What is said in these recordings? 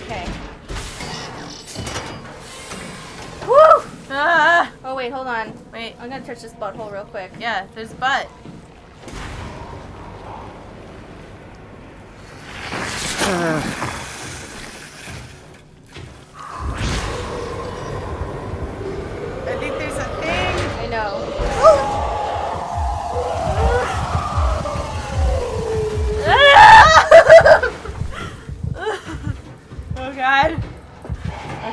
Okay. Woo! Ah! Oh wait, hold on. Wait. I'm gonna touch this butthole real quick. Yeah, there's a butt. I think there's a thing. I know. Oh god.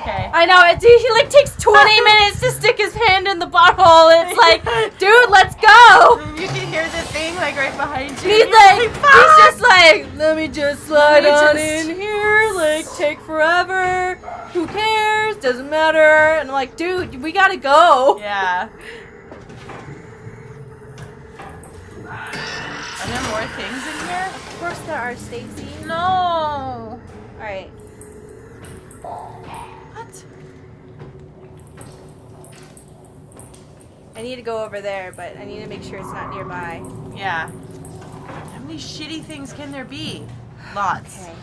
Okay. I know, he like takes 20 minutes to stick his hand in the butthole. It's like, dude, let's go. You can hear the thing like right behind you. He's like, he's just like, let me just slide on in here, like, take forever. Who cares? Doesn't matter. And I'm like, dude, we gotta go. Yeah. Are there more things in here? Of course there are, Stacy. No. Alright. What? I need to go over there, but I need to make sure it's not nearby. Yeah. How many shitty things can there be? Lots. Okay.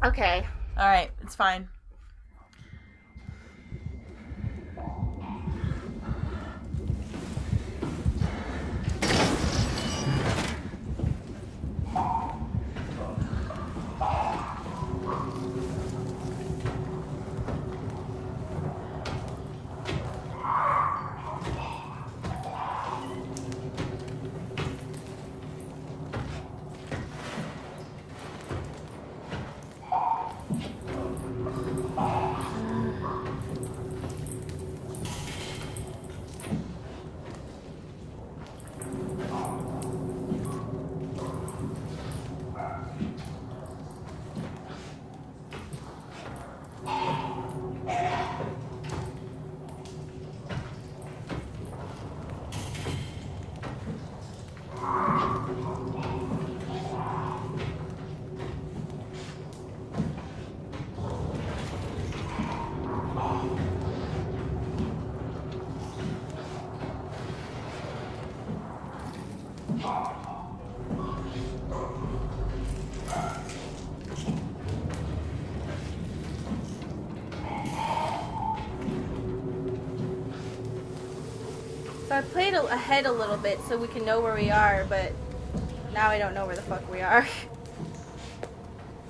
Okay. Alright, it's fine. So I played ahead a little bit so we can know where we are, but now I don't know where the fuck we are.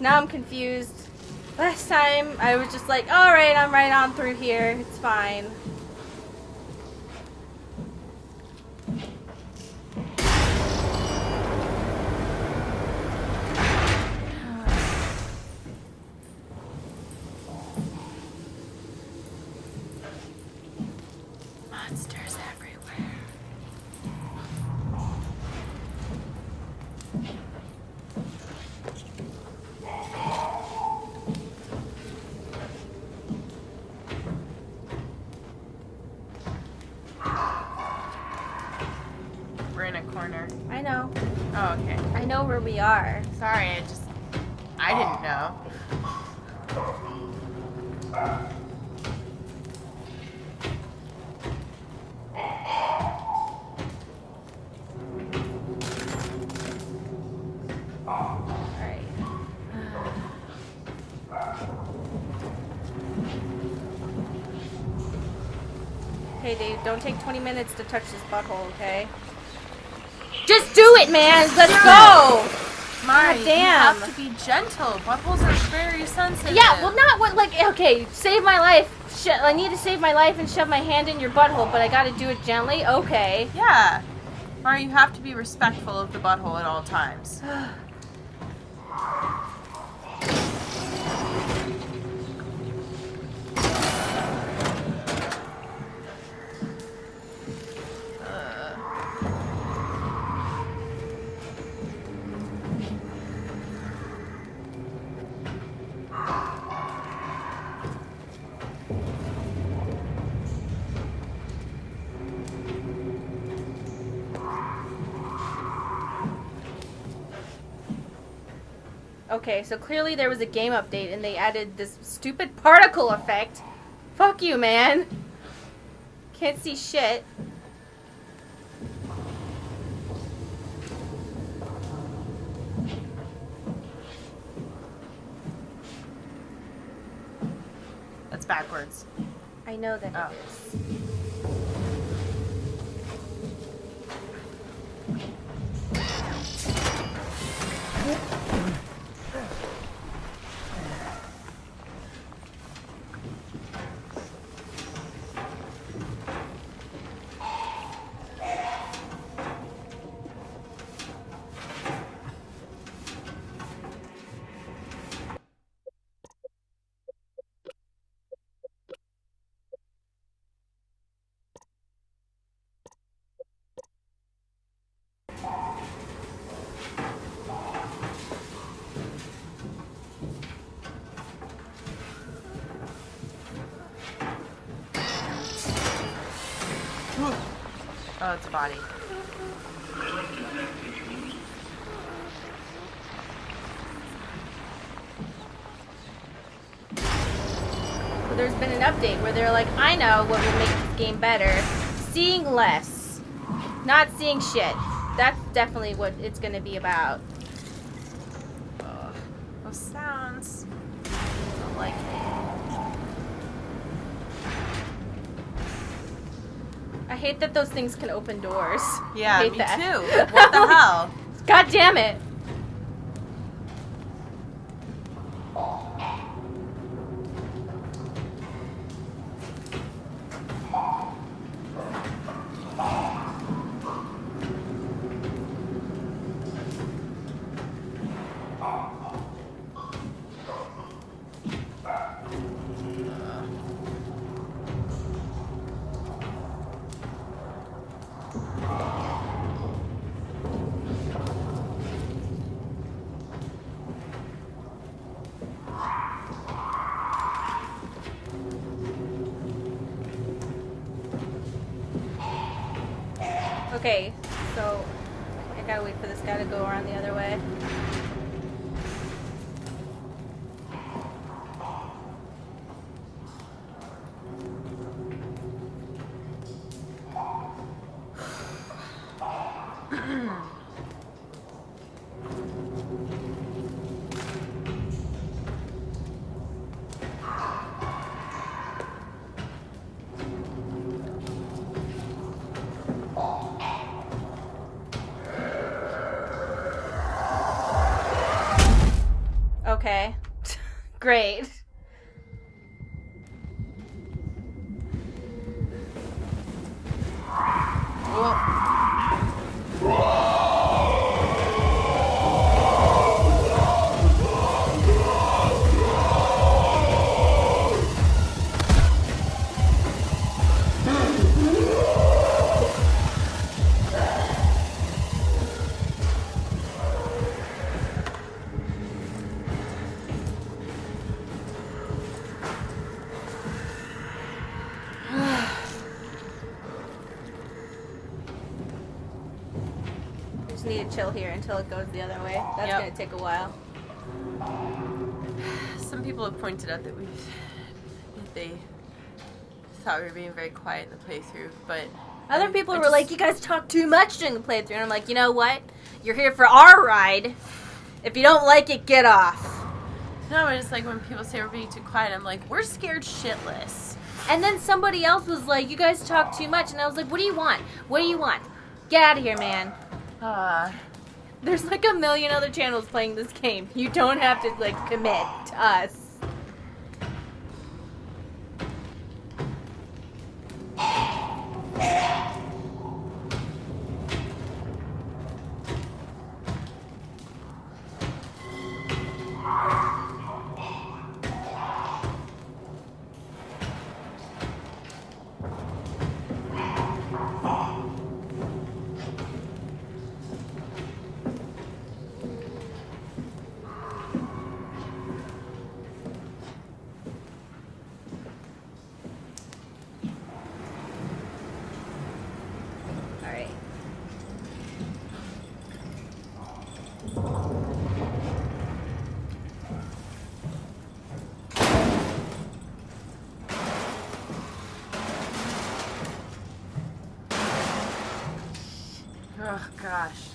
Now I'm confused. Last time I was just like, alright, I'm right on through here. It's fine. Monsters everywhere. We're in a corner. I know. Oh, okay. I know where we are. Sorry, I didn't know. Alright. Hey dude, don't take 20 minutes to touch this butthole, okay? Just do it, man! Let's go! Mari, God you damn. have to be gentle. Buttholes are very sensitive. Yeah, well not what, like, okay, save my life. I need to save my life and shove my hand in your butthole, but I gotta do it gently? Okay. Yeah. Mari, you have to be respectful of the butthole at all times. Okay, so clearly there was a game update and they added this stupid particle effect. Fuck you, man. Can't see shit. That's backwards. I know that Oh. it is. Oh, it's a body. So there's been an update where they're like, I know what will make this game better. Seeing less. Not seeing shit. That's definitely what it's gonna be about. Ugh. Those sounds. I don't like it. I hate that those things can open doors. Yeah, I hate me that. too. What the hell? God damn it. Okay, so I gotta wait for this guy to go around the other way. Okay. Great. Just need to chill here until it goes the other way. That's Yep. gonna take a while. Some people have pointed out that they thought we were being very quiet in the playthrough, but Other people I were just- like, you guys talk too much during the playthrough. And I'm like, you know what? You're here for our ride. If you don't like it, get off. No, it's like when people say we're being too quiet, I'm like, we're scared shitless. And then somebody else was like, you guys talk too much. And I was like, what do you want? What do you want? Get out of here, man. There's like a million other channels playing this game. You don't have to, like, commit to us. Oh, gosh.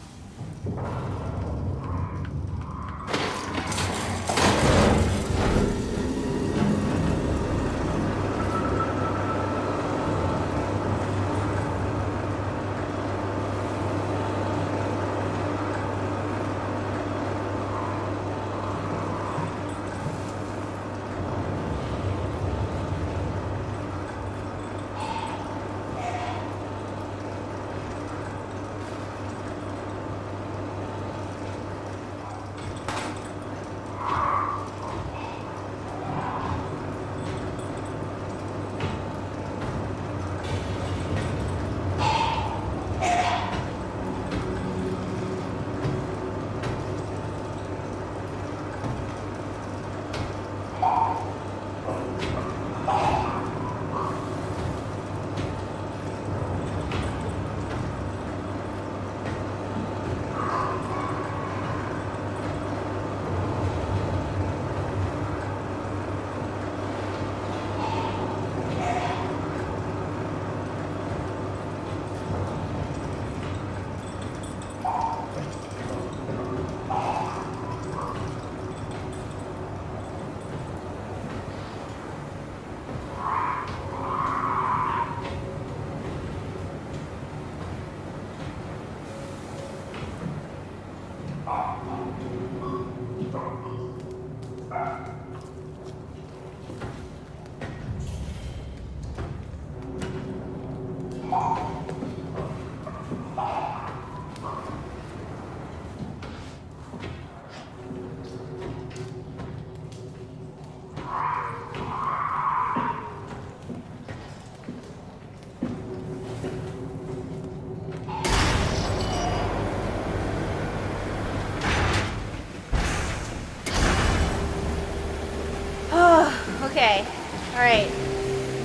Okay. Alright.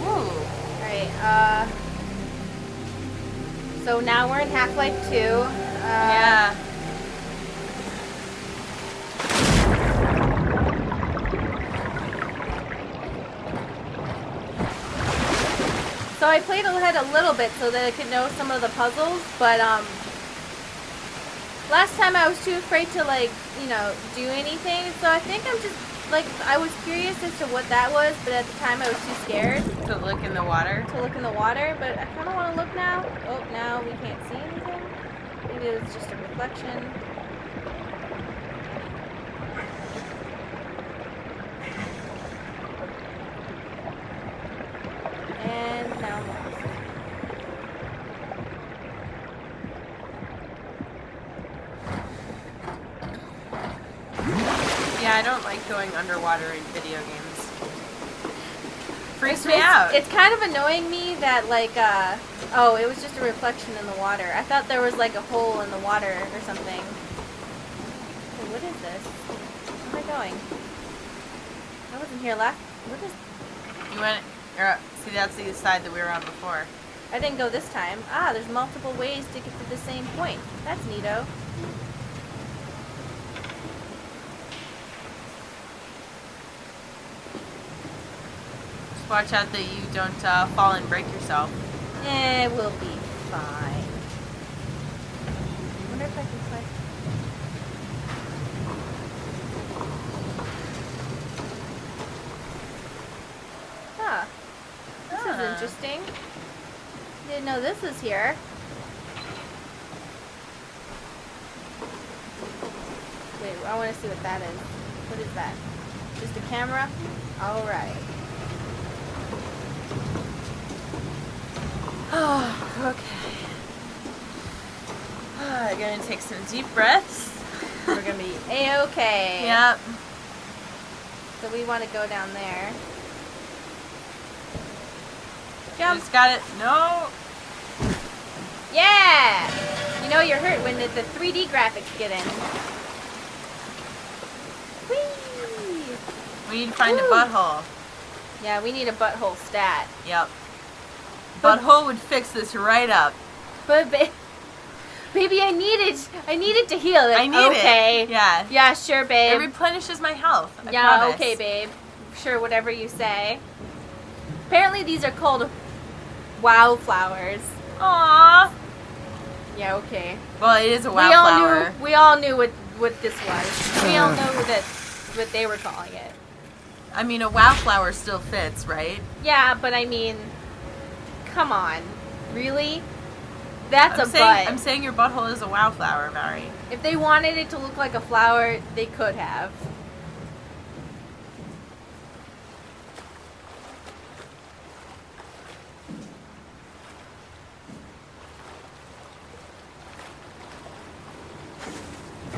Ooh. Alright, so now we're in Half-Life 2. Yeah. So I played ahead a little bit so that I could know some of the puzzles, but last time I was too afraid to, like, you know, do anything, so I think I'm just, like, I was curious as to what that was, but at the time I was too scared To look in the water. to look in the water, but I kind of want to look now. Oh, now we can't see anything. Maybe it was just a reflection. And now I'm lost. Yeah, I don't like going underwater in video games. Freaks me out. It's kind of annoying me that, like, oh, it was just a reflection in the water. I thought there was, like, a hole in the water or something. Hey, what is this? Where am I going? I wasn't here last. What is... You went. See, that's the side that we were on before. I didn't go this time. Ah, there's multiple ways to get to the same point. That's neato. Just watch out that you don't fall and break yourself. We'll be fine. I wonder if I can find... Huh. This is interesting. Didn't know this was here. Wait, I want to see what that is. What is that? Just a camera? Alright. Oh, okay. I'm gonna take some deep breaths. We're gonna be A-okay. Yep. So we want to go down there. Jump. Just got it. No. Yeah! You know you're hurt when the 3D graphics get in. Whee! We need to find a Woo. butthole. Yeah, we need a butthole stat. Yep. But- Butthole would fix this right up. But baby, I need it to heal. I need okay. it. Yeah. Yeah, sure, It babe. replenishes my health. I Yeah, promise. okay, babe. Sure, whatever you say. Apparently these are called wow flowers. Aww. Yeah, Okay. Well, it is a wildflower. We all knew what this was. We all know what they were calling it. I mean, a wildflower still fits, right? Yeah, but I mean, come on. Really? That's butt. I'm saying your butthole is a wildflower, Mary. If they wanted it to look like a flower, they could have.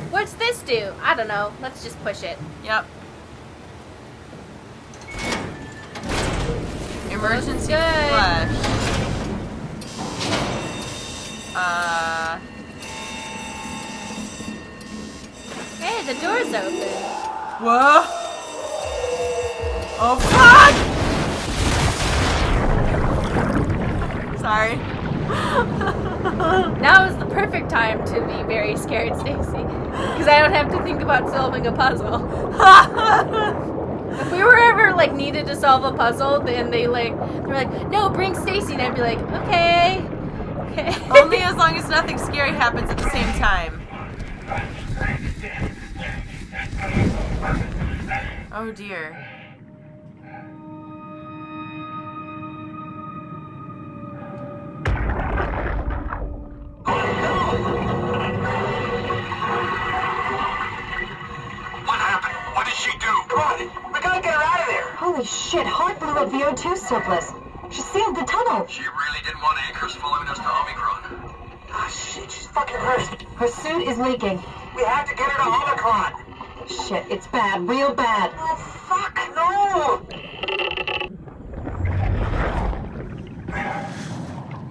What's this do? I don't know. Let's just push it. Yep. Emergency flush. Hey, the door's open. Whoa! Oh, fuck! Sorry. Now is the perfect time to be very scared, Stacy. Because I don't have to think about solving a puzzle. If we were ever, like, needed to solve a puzzle, then they're like, no, bring Stacy. And I'd be like, okay. Only as long as nothing scary happens at the same time. Oh, dear. What happened? What did she do? Come on, we gotta get her out of there. Holy shit, Hart blew up the O2 surplus. She sealed the tunnel. She really didn't want anchors following us to Omicron. Ah, shit, she's fucking hurt. Her suit is leaking. We have to get her to Omicron. Shit, it's bad, real bad. Oh, fuck, no!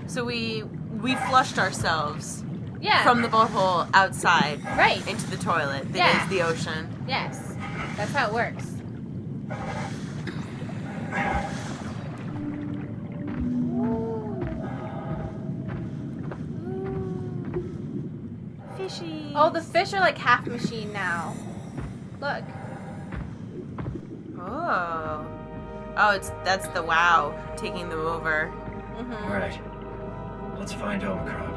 So we flushed ourselves Yeah. from the butthole outside. Right. Into the toilet that Yeah. is the ocean. Yes. That's how it works. Fishy. Oh, the fish are like half machine now. Look. Oh. Oh, that's the WoW taking them over. Mm-hmm. All right, let's find Omicron.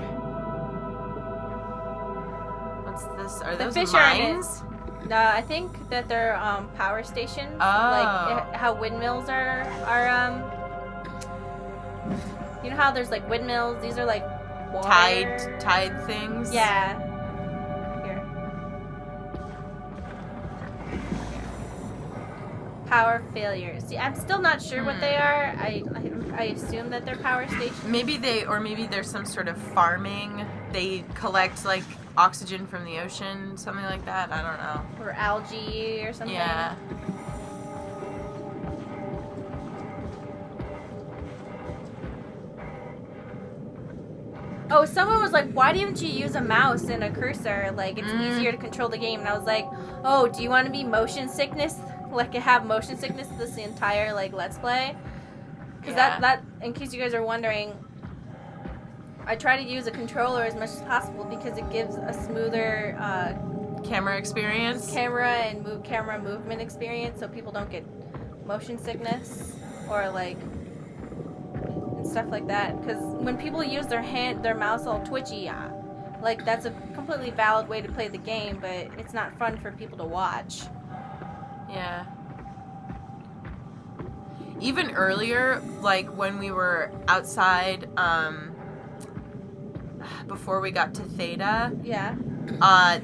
What's this? Are The those fish are in it. mines? I think that they're power stations. Oh. Like how windmills are you know how there's like windmills? These are like water. Tide things? Yeah. Here. Power failures. See, I'm still not sure what they are. I assume that they're power stations. Maybe there's some sort of farming. They collect like oxygen from the ocean, something like that. I don't know. Or algae or something. Yeah. Oh, someone was like, why didn't you use a mouse and a cursor? Like, it's easier to control the game. And I was like, oh, do you want to be motion sickness? Like, have motion sickness this entire, like, Let's Play? Because that, in case you guys are wondering, I try to use a controller as much as possible because it gives a smoother Camera experience? camera and camera movement experience so people don't get motion sickness or, like, and stuff like that. Because when people use their mouse all twitchy, like, that's a completely valid way to play the game, but it's not fun for people to watch. Yeah. Even earlier, like when we were outside, before we got to Theta, Yeah.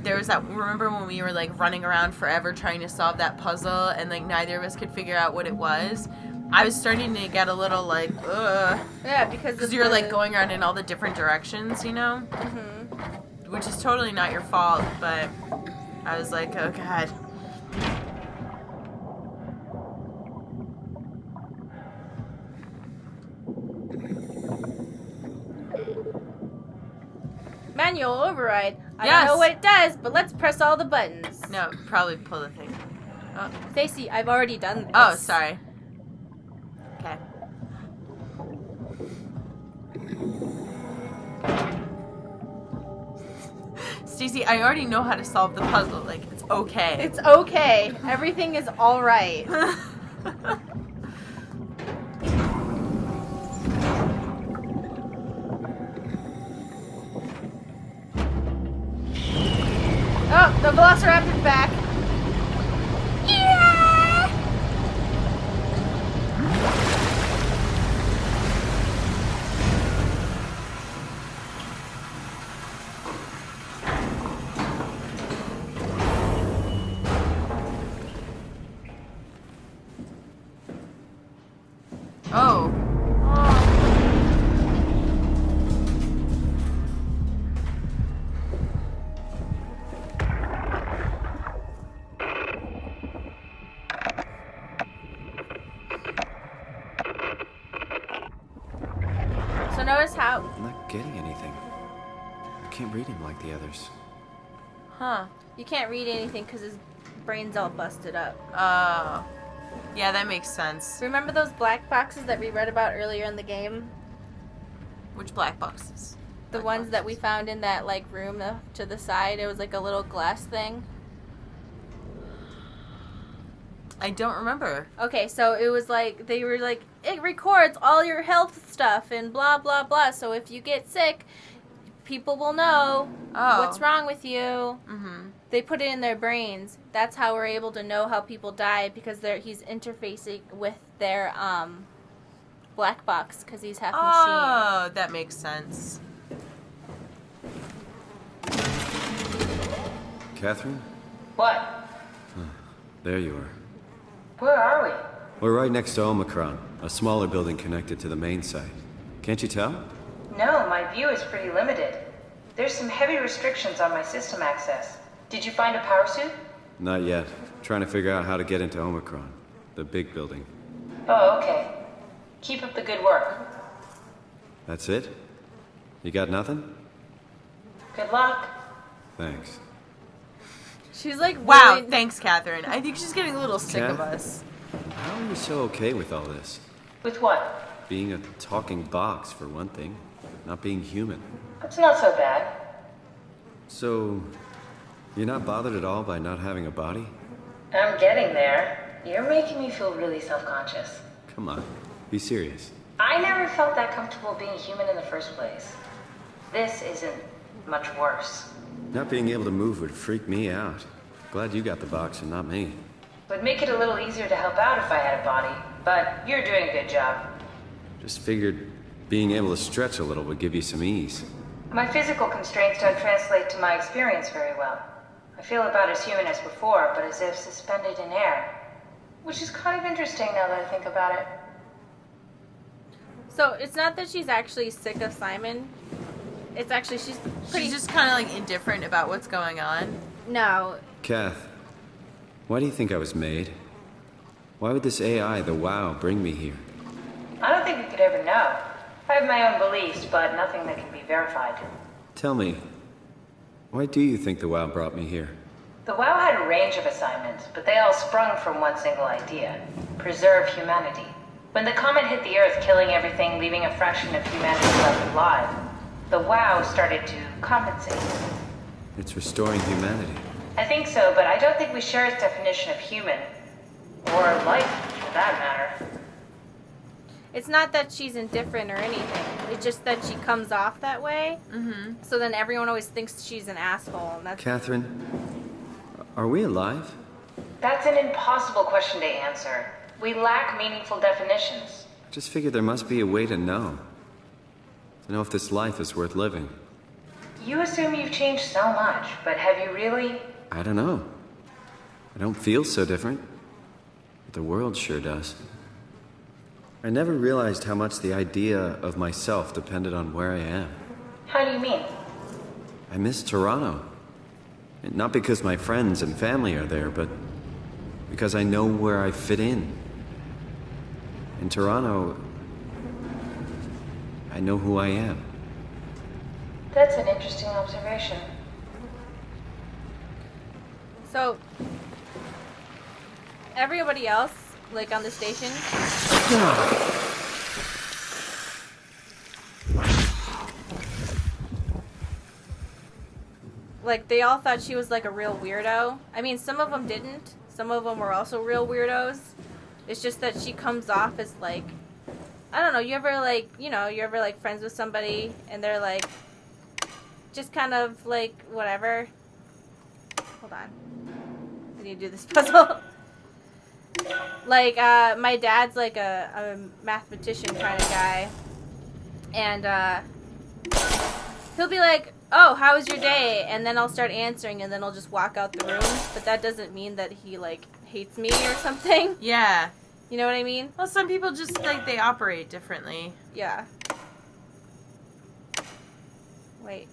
there was that, remember when we were like running around forever trying to solve that puzzle and like neither of us could figure out what it was? I was starting to get a little like, ugh. Yeah, because You're like going around in all the different directions, you know? Mm-hmm. Which is totally not your fault, but I was like, oh god. Manual override. I Yes. don't know what it does, but let's press all the buttons. No, probably pull the thing. Oh, Stacy, I've already done this. oh sorry. Okay. Stacey, I already know how to solve the puzzle. Like, it's okay. It's okay. Everything is alright. So Velociraptor's back. Yeah! Oh. So notice how... I'm not getting anything. I can't read him like the others. Huh. You can't read anything because his brain's all busted up. Yeah, that makes sense. Remember those black boxes that we read about earlier in the game? Which black boxes? The ones that we found in that like room to the side. It was like a little glass thing. I don't remember. Okay, so it was like, they were like, it records all your health stuff and blah, blah, blah. So if you get sick, people will know what's wrong with you. Mm-hmm. They put it in their brains. That's how we're able to know how people die, because he's interfacing with their black box, because he's half machine. Oh, that makes sense. Catherine? What? There you are. Where are we? We're right next to Omicron, a smaller building connected to the main site. Can't you tell? No, my view is pretty limited. There's some heavy restrictions on my system access. Did you find a power suit? Not yet. Trying to figure out how to get into Omicron, the big building. Oh, okay. Keep up the good work. That's it? You got nothing? Good luck. Thanks. She's like, Wow, really... thanks, Catherine. I think she's getting a little sick of Kath? us. How are you so okay with all this? With what? Being a talking box, for one thing. Not being human. It's not so bad. So, you're not bothered at all by not having a body? I'm getting there. You're making me feel really self-conscious. Come on, be serious. I never felt that comfortable being human in the first place. This isn't much worse. Not being able to move would freak me out. Glad you got the box and not me. Would make it a little easier to help out if I had a body, but you're doing a good job. Just figured being able to stretch a little would give you some ease. My physical constraints don't translate to my experience very well. I feel about as human as before, but as if suspended in air. Which is kind of interesting now that I think about it. So it's not that she's actually sick of Simon. It's actually she's She's just kind of like indifferent about what's going on. No. Kath, why do you think I was made? Why would this AI, the WoW, bring me here? I don't think we could ever know. I have my own beliefs, but nothing that can be verified. Tell me, why do you think the WoW brought me here? The WoW had a range of assignments, but they all sprung from one single idea: preserve humanity. When the comet hit the Earth, killing everything, leaving a fraction of humanity left alive, the WoW started to compensate. It's restoring humanity. I think so, but I don't think we share its definition of human. Or life, for that matter. It's not that she's indifferent or anything. It's just that she comes off that way. Mm-hmm. So then everyone always thinks she's an asshole. And that's... Catherine, are we alive? That's an impossible question to answer. We lack meaningful definitions. I just figured there must be a way to know. To know if this life is worth living. You assume you've changed so much, but have you really? I don't know. I don't feel so different. But the world sure does. I never realized how much the idea of myself depended on where I am. How do you mean? I miss Toronto. And not because my friends and family are there, but because I know where I fit in. In Toronto, I know who I am. That's an interesting observation. So, everybody else, like on the station, like they all thought she was like a real weirdo. I mean, some of them didn't. Some of them were also real weirdos. It's just that she comes off as like, I don't know, you ever like friends with somebody and they're like, just kind of like, whatever. Hold on. I need to do this puzzle. Like, my dad's like a mathematician kind of guy. And, he'll be like, oh, how was your day? And then I'll start answering, and then I'll just walk out the room. But that doesn't mean that he, like, hates me or something. Yeah. You know what I mean? Well, some people just, like, they operate differently. Yeah. Wait.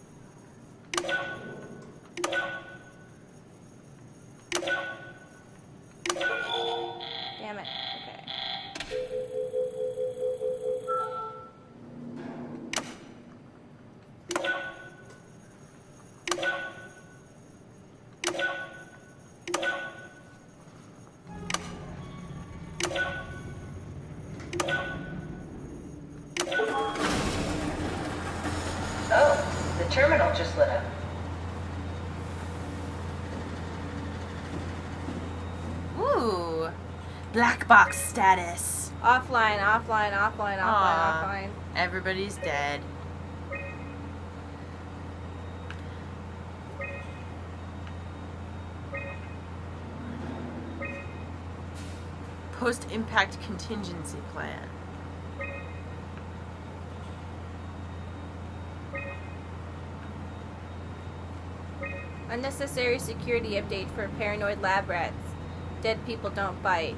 Damn it. Okay. Oh, the terminal just lit up. Ooh. Black box status. Offline, offline, offline, offline, Aw. offline. Everybody's dead. Post-impact contingency plan. Unnecessary security update for paranoid lab rats. Dead people don't bite.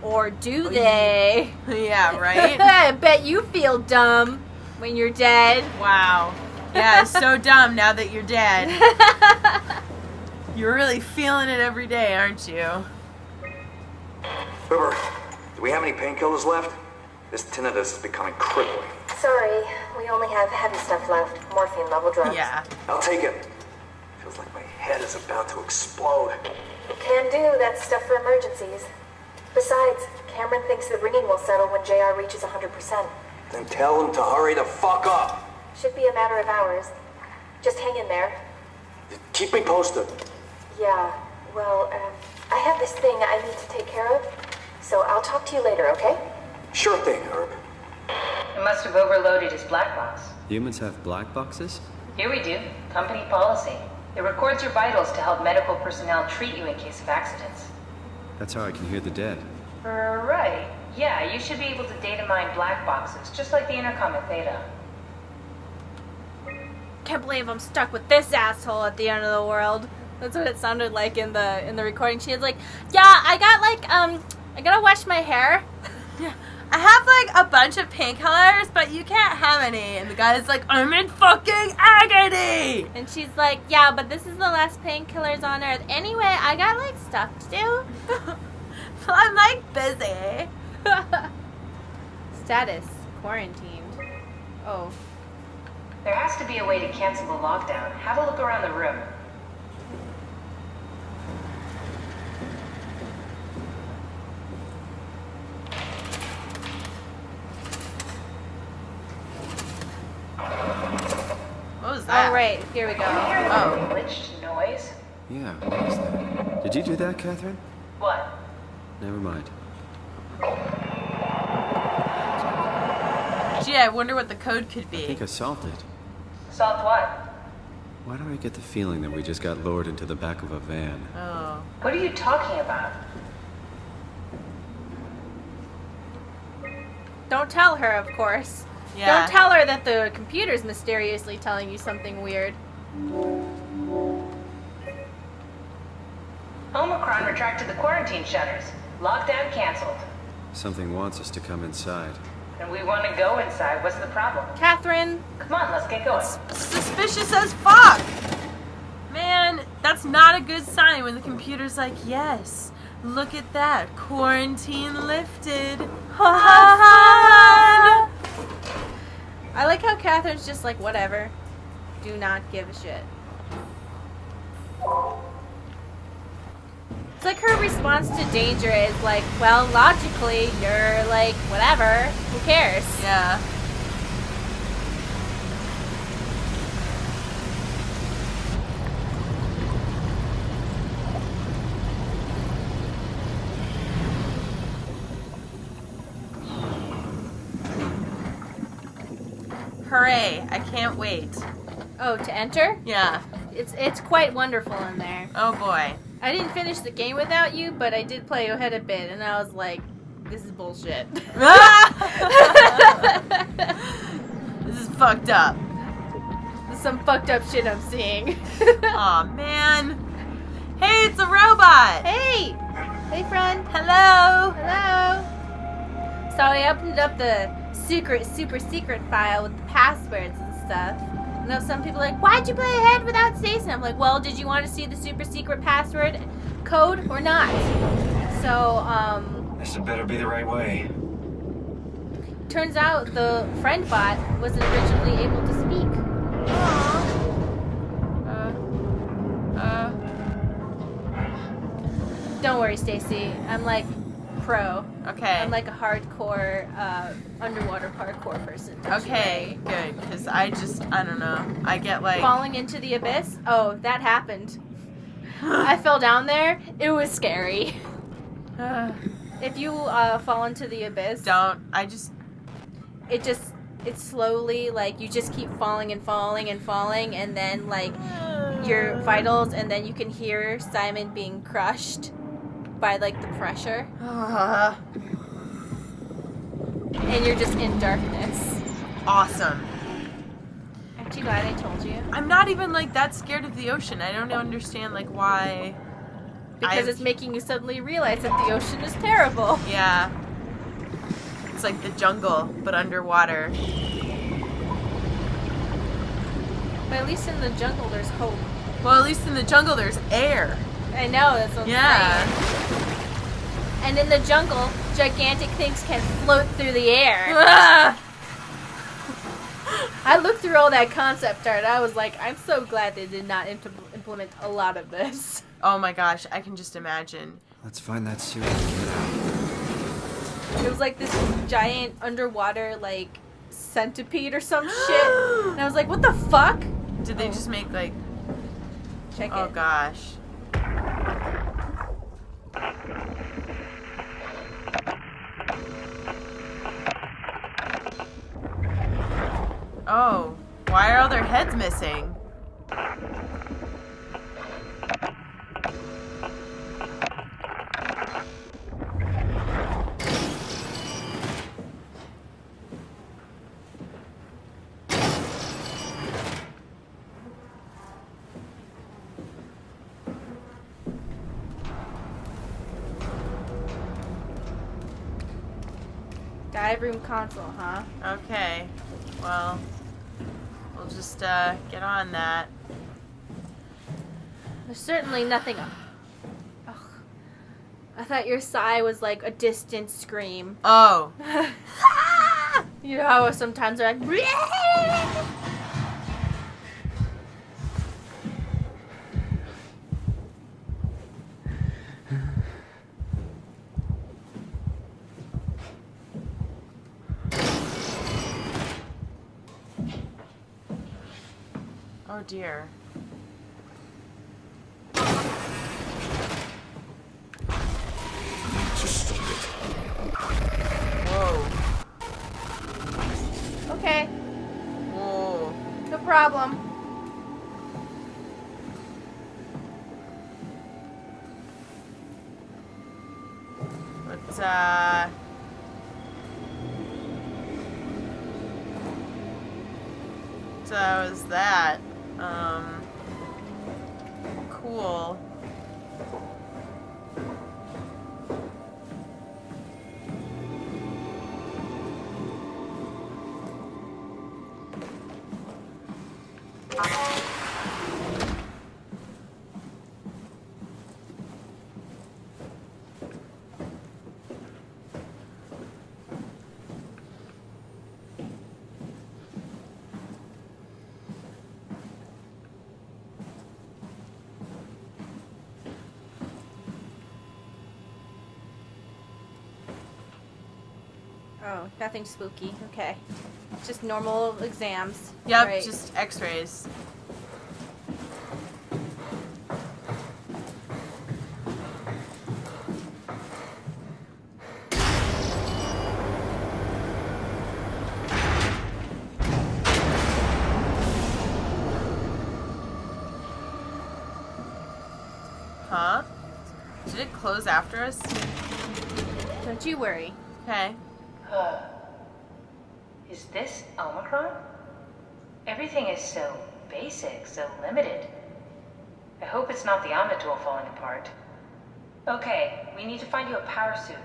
Or do they? Yeah, right? I bet you feel dumb when you're dead. Wow. Yeah, it's so dumb now that you're dead. You're really feeling it every day, aren't you? River, do we have any painkillers left? This tinnitus is becoming crippling. Sorry, we only have heavy stuff left. Morphine level drugs. Yeah. I'll take it. Feels like my head is about to explode. Can do, that's stuff for emergencies. Besides, Cameron thinks the ringing will settle when JR reaches 100%. Then tell him to hurry the fuck up. Should be a matter of hours. Just hang in there. Keep me posted. Yeah, well, I have this thing I need to take care of, so I'll talk to you later, okay? Sure thing, Herb. It must have overloaded his black box. Humans have black boxes? Here we do. Company policy. It records your vitals to help medical personnel treat you in case of accidents. That's how I can hear the dead. Right. Yeah, you should be able to data mine black boxes, just like the intercom at Theta. Can't believe I'm stuck with this asshole at the end of the world. That's what it sounded like in the recording. She was like, yeah, I gotta wash my hair. Yeah. I have, like, a bunch of painkillers, but you can't have any. And the guy's like, I'm in fucking agony! And she's like, yeah, but this is the last painkillers on Earth. Anyway, I got, like, stuff to do. I'm, like, busy. Status. Quarantined. Oh. There has to be a way to cancel the lockdown. Have a look around the room. What was that? Oh, right. Here we go. Oh. Glitched noise? Yeah, what is that? Did you do that, Catherine? What? Never mind. Gee, I wonder what the code could I be. think I solved it. Solved what? Why do I get the feeling that we just got lowered into the back of a van? Oh. What are you talking about? Don't tell her, of course. Yeah. Don't tell her that the computer's mysteriously telling you something weird. Omicron retracted the quarantine shutters. Lockdown canceled. Something wants us to come inside. And we want to go inside. What's the problem? Catherine. Come on, let's get going. Suspicious as fuck! Man, that's not a good sign when the computer's like, yes, look at that, quarantine lifted. Have fun! I like how Catherine's just like, whatever. Do not give a shit. It's like her response to danger is like, well, logically, you're like, whatever. Who cares? Yeah. Hooray, I can't wait. Oh, to enter? Yeah. It's quite wonderful in there. Oh boy. I didn't finish the game without you, but I did play ahead a bit, and I was like, this is bullshit. This is fucked up. This is some fucked up shit I'm seeing. Aw, man. Hey, it's a robot. Hey! Hey, friend. Hello. Hello! So I opened up the super secret file with the passwords and stuff. I know some people are like, why'd you play ahead without Stacy? I'm like, well, did you want to see the super secret password code or not? So, This had better be the right way. turns out the friend bot wasn't originally able to speak. Don't worry, Stacy. I'm like pro. Okay. I'm like a hardcore underwater parkour person. Don't you Okay, good. Because I don't know. I get like. falling into the abyss? Oh, that happened. I fell down there. It was scary. If you fall into the abyss, it's slowly, like, you just keep falling and falling and falling, and then, like, your vitals, and then you can hear Simon being crushed by, like, the pressure. And you're just in darkness. Awesome. Aren't you glad I told you? I'm not even like that scared of the ocean. I don't understand like why. Because it's making you suddenly realize that the ocean is terrible. Yeah. It's like the jungle, but underwater. But at least in the jungle, there's hope. Well, at least in the jungle, there's air. I know, that's what I'm Yeah. saying. And in the jungle, gigantic things can float through the air. I looked through all that concept art. I was like, I'm so glad they did not implement a lot of this. Oh my gosh, I can just imagine. Let's find that suit and get out. It was like this giant underwater, like, centipede or some shit. And I was like, what the fuck? Did they just make like... Check Oh it. gosh. Oh, why are all their heads missing? Dive room console, huh? Okay, well, we'll just get on that. There's certainly nothing. Ugh. I thought your sigh was like a distant scream. Oh. You know how sometimes they're like. Oh dear. Whoa. Okay, Whoa. no problem. But, so was that. Cool. Oh, nothing spooky. Okay. Just normal exams. Yep, Right. just x-rays. Huh? Did it close after us? Don't you worry. Okay. Is this Omicron? Everything is so basic, so limited. I hope it's not the Omnitool falling apart. Okay, we need to find you a power suit.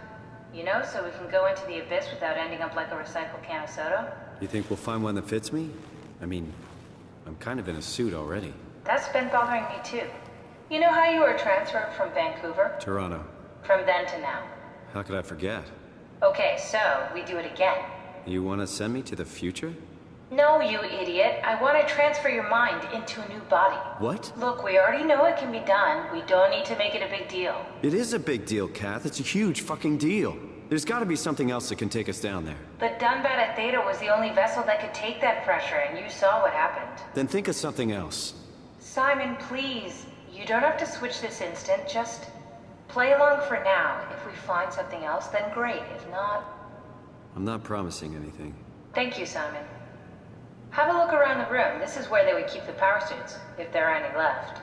You know, so we can go into the abyss without ending up like a recycled can of soda. You think we'll find one that fits me? I mean, I'm kind of in a suit already. That's been bothering me too. You know how you were transferred from Vancouver? Toronto. From then to now. How could I forget? Okay, so we do it again. You want to send me to the future? No, you idiot. I want to transfer your mind into a new body. What? Look, we already know it can be done. We don't need to make it a big deal. It is a big deal, Kath. It's a huge fucking deal. There's got to be something else that can take us down there. The Dunbat at Theta was the only vessel that could take that pressure, and you saw what happened. Then think of something else. Simon, please. You don't have to switch this instant. Just play along for now. If we find something else, then great. If not... I'm not promising anything. Thank you, Simon. Have a look around the room. This is where they would keep the power suits, if there are any left.